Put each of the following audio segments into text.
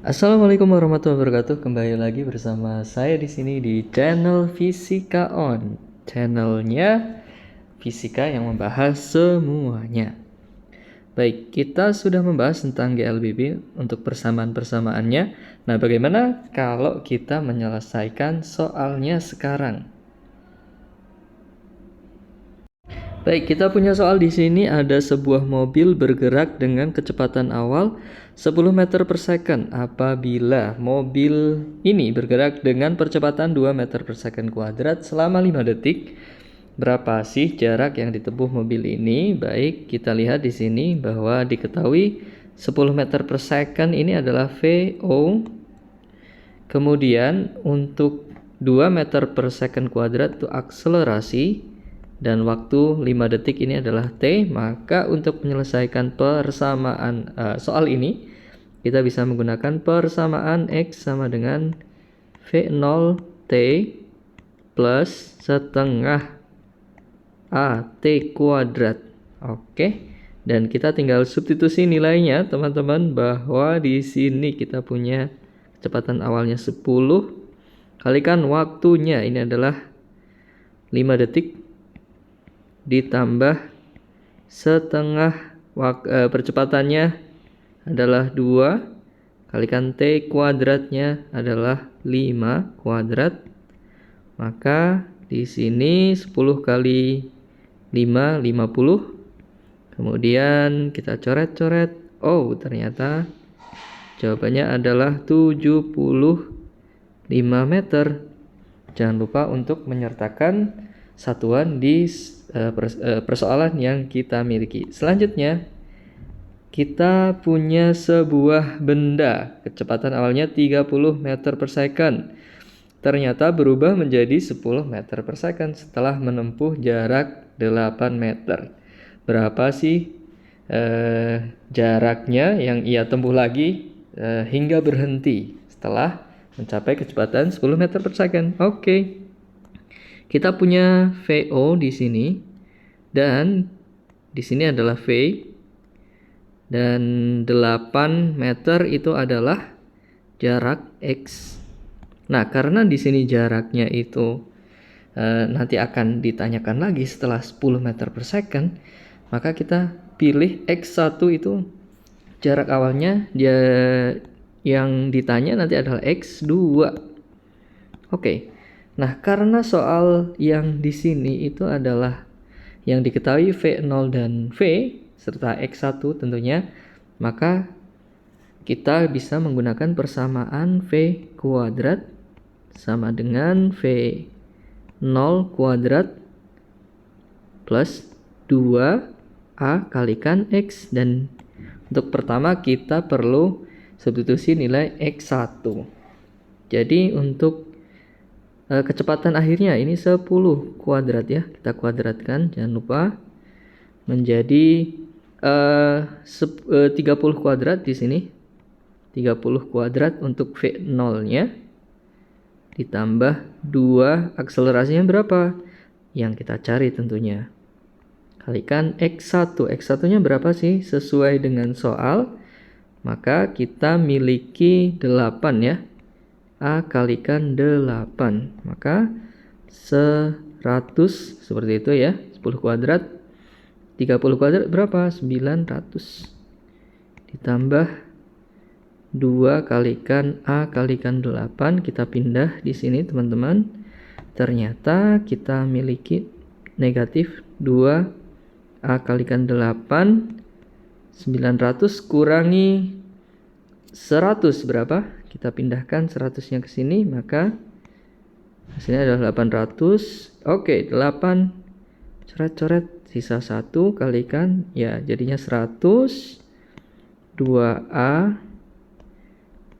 Assalamualaikum warahmatullahi wabarakatuh. Kembali lagi bersama saya di sini di channel Fisika On. Channelnya fisika yang membahas semuanya. Baik, kita sudah membahas tentang GLBB untuk persamaan-persamaannya. Nah, bagaimana kalau kita menyelesaikan soalnya sekarang? Baik, kita punya soal di sini. Ada sebuah mobil bergerak dengan kecepatan awal 10 meter per second apabila mobil ini bergerak dengan percepatan 2 meter per second kuadrat selama 5 detik. Berapa sih jarak yang ditempuh mobil ini? Baik, kita lihat di sini bahwa diketahui 10 meter per second ini adalah VO. Kemudian untuk 2 meter per second kuadrat itu akselerasi. Dan waktu 5 detik ini adalah T. Maka untuk menyelesaikan persamaan soal ini, kita bisa menggunakan persamaan X sama dengan V0T plus setengah AT kuadrat. Oke. Dan kita tinggal substitusi nilainya, teman-teman, bahwa di sini kita punya kecepatan awalnya 10 kalikan waktunya ini adalah 5 detik ditambah setengah percepatannya adalah 2 kalikan T kuadratnya adalah 5 kuadrat. Maka di sini 10 kali 5 50. Kemudian kita coret-coret. Oh, ternyata jawabannya adalah 75 meter. Jangan lupa untuk menyertakan satuan di persoalan yang kita miliki. Selanjutnya, kita punya sebuah benda kecepatan awalnya 30 meter per second. Ternyata berubah menjadi 10 meter per second setelah menempuh jarak 8 meter. Berapa sih jaraknya yang ia tempuh lagi hingga berhenti setelah mencapai kecepatan 10 meter per second? Oke. Kita punya VO di sini dan di sini adalah V dan 8 meter itu adalah jarak X. Nah, karena di sini jaraknya itu nanti akan ditanyakan lagi setelah 10 meter per second, maka kita pilih X1 itu jarak awalnya yang ditanya nanti adalah X2. Oke. Nah, karena soal yang di sini itu adalah yang diketahui V0 dan V serta X1 tentunya, maka kita bisa menggunakan persamaan V kuadrat sama dengan V0 kuadrat plus 2A kalikan X. Dan untuk pertama kita perlu substitusi nilai X1. Jadi untuk kecepatan akhirnya ini 10 kuadrat ya, kita kuadratkan, jangan lupa, menjadi 30 kuadrat di sini. 30 kuadrat untuk V0-nya ditambah 2 akselerasinya berapa? Yang kita cari tentunya. Kalikan X1. X1-nya berapa sih? Sesuai dengan soal, maka kita miliki 8 ya. A kalikan 8, maka 100 seperti itu ya. 10 kuadrat 30 kuadrat berapa? 900 ditambah 2 kalikan A kalikan 8. Kita pindah di sini teman-teman. Ternyata kita miliki negatif 2 A kalikan 8. 900 kurangi 100 berapa? Kita pindahkan 100-nya ke sini, maka hasilnya adalah 800. Oke, 8 coret-coret, sisa 1 kalikan ya, jadinya 100. 2A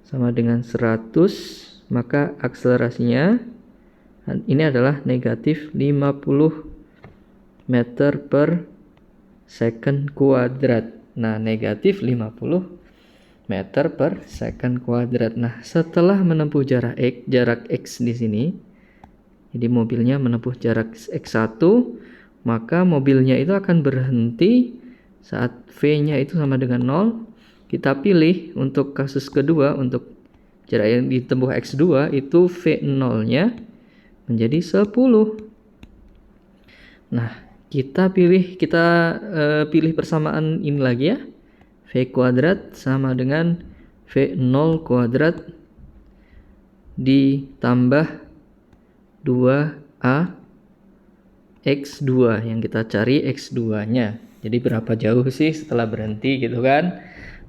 sama dengan 100, maka akselerasinya ini adalah negatif 50 meter per second kuadrat. Nah, negatif 50 meter per second kuadrat. Nah, setelah menempuh jarak X di sini, jadi mobilnya menempuh jarak X1, maka mobilnya itu akan berhenti saat V-nya itu sama dengan 0 kita pilih untuk kasus kedua, untuk jarak yang ditempuh X2 itu V0-nya menjadi 10. Nah, kita pilih persamaan ini lagi ya. V kuadrat sama dengan V0 kuadrat ditambah 2A X2 yang kita cari X2-nya. Jadi berapa jauh sih setelah berhenti gitu kan?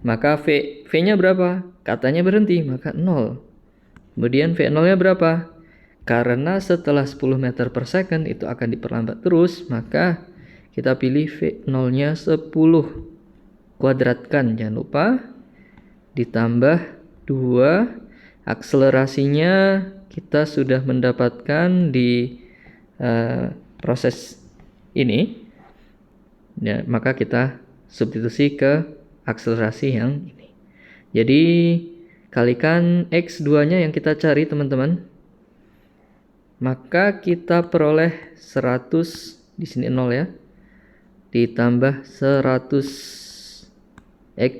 Maka V-nya berapa? Katanya berhenti, maka 0. Kemudian V0-nya berapa? Karena setelah 10 meter per second itu akan diperlambat terus, maka kita pilih V0-nya 10. Kuadratkan, jangan lupa. Ditambah 2. Akselerasinya kita sudah mendapatkan di proses ini. Ya, maka kita substitusi ke akselerasi yang ini. Jadi kalikan X2-nya yang kita cari teman-teman. Maka kita peroleh 100, di sini 0 ya. Ditambah 100 X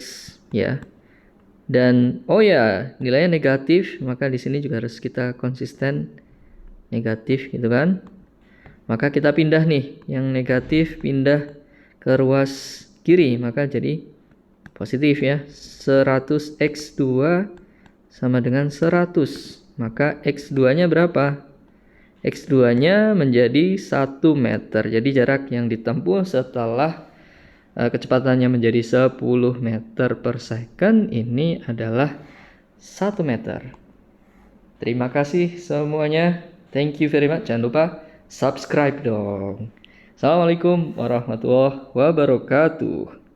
ya. Dan oh ya, nilainya negatif, maka di sini juga harus kita konsisten negatif gitu kan. Maka kita pindah nih, yang negatif pindah ke ruas kiri, maka jadi positif ya. 100 X2 sama dengan 100. Maka X2-nya berapa? X2-nya menjadi 1 meter. Jadi jarak yang ditempuh setelah kecepatannya menjadi 10 meter per second ini adalah 1 meter. Terima kasih semuanya. Thank you very much. Jangan lupa subscribe dong. Assalamualaikum warahmatullahi wabarakatuh.